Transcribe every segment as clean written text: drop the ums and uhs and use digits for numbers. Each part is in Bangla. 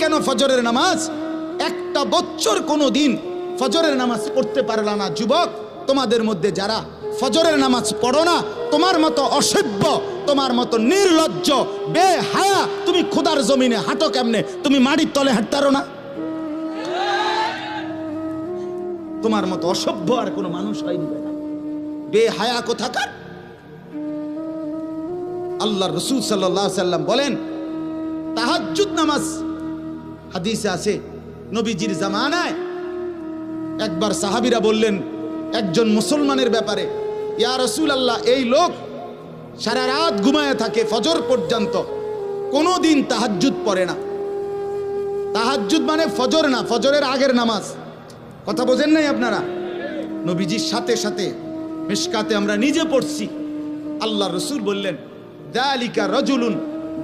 কেন ফজরের নামাজ? একটা বছর কোনো দিন ফজরের নামাজ পড়তে পারলা না যুবক, তোমাদের মধ্যে যারা ফজরের নামাজ পড়ো না, তোমার মতো অসভ্য, তোমার মতো নির্লজ্জ, বেহায়া, তুমি খোদার জমিনে হাঁটো কেমনে? তুমি মাটির তলে হাঁটতারো না? তোমার মতো অসভ্য আর কোনো মানুষ হয়নি, বেহায়া কোথাকার। আল্লাহ রসুল সাল্লাল্লাহু আলাইহি সাল্লাম বলেন তাহাজ্জুদ নামাজ, হাদিসে আছে নবীজির জামানায় একবার সাহাবীরা বললেন একজন মুসলমানের ব্যাপারে, ইয়া রাসূলুল্লাহ, এই লোক সারা রাত ঘুমায় থাকে ফজর পর্যন্ত, কোনোদিন তাহাজ্জুদ পড়ে না। তাহাজ্জুদ মানে ফজর না, ফজরের আগের নামাজ। কথা বোঝেন নাই আপনারা? নবীজির সাথে সাথে মিশকাতে আমরা নিজে পড়ছি, আল্লাহ রসুল বললেন যালিকা রাজুলুন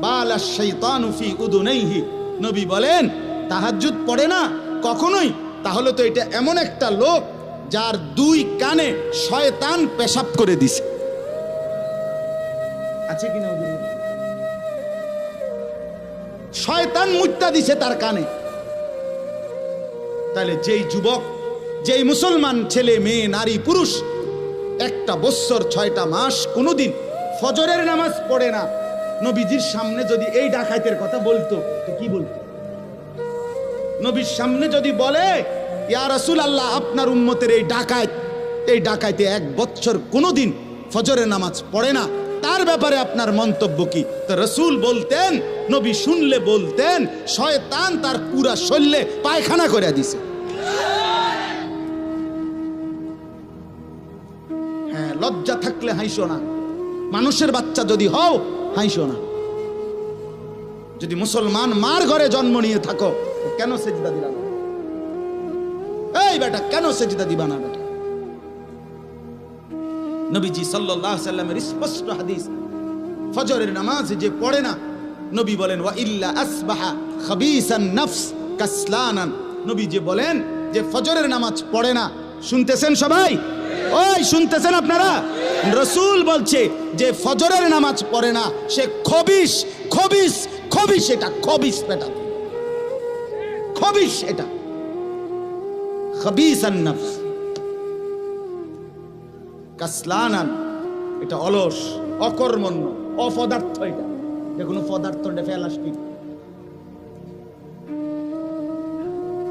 বালাশ শাইতানু ফি উদুনাইহি। নবী বলেন তাহাজ্জুদ পড়ে না কখনোই, তাহলে তো এটা এমন একটা লোক যার দুই কানে শয়তান পেশাব করে দিছে। আছে কিনা? শয়তান মুত্তা দিছে তার কানে। তাহলে যেই যুবক, যেই মুসলমান ছেলে মেয়ে নারী পুরুষ একটা বছর 6টা মাস কোনোদিন ফজরের নামাজ পড়ে না, নবীজির সামনে যদি এই ডাকাইতের কথা বলতো তো কি বলতো? নবীর সামনে যদি বলে ইয়া রাসূলুল্লাহ, আপনার উম্মতের এই ডাকাইতে 1 বছর কোনোদিন ফজরের নামাজ পড়ে না, তার ব্যাপারে আপনার মন্তব্য কি? তো রাসূল বলতেন, নবী শুনলে বলতেন, শয়তান তার পুরা শরীরে পায়খানা করে দিছে। হ্যাঁ, লজ্জা থাকলে হাসো না, মানুষের বাচ্চা যদি হও হাসো না। যদি মুসলমান মার ঘরে জন্ম নিয়ে থাকো, কেন সেজদা দিলা না? এই বেটা, কেন সেজদা দিবা না বেটা? নবীজি সাল্লাল্লাহু আলাইহি সাল্লামের স্পষ্ট হাদিস, ফজরের নামাজ যে পড়ে না, নবী বলেন ওয়া ইল্লা আসবাহা খাবিসান নফস কাসলানান। নবী যে বলেন যে ফজরের নামাজ পড়ে না, শুনতেছেন সবাই? ওই শুনতেছেন আপনারা? রাসূল বলছে যে ফজরের নামাজ পড়ে না, সে খবিস, খবিস, খবিস, এটা খবিস বেটা, খবিস, এটা খাবিসান নফস কাসলানান, এটা অলস, অকর্মণ্য, অপদার্থ। এটা যে কোনো পদার্থ ফেলাস্টিক,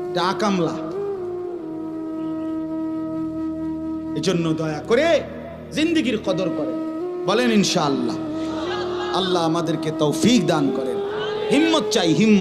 এটা আকামলা। এজন্য দয়া করে জিন্দেগির কদর করেন, বলেন ইনশাআল্লাহ। আল্লাহ আমাদেরকে তৌফিক দান করেন। হিম্মত চাই, হিম্মত।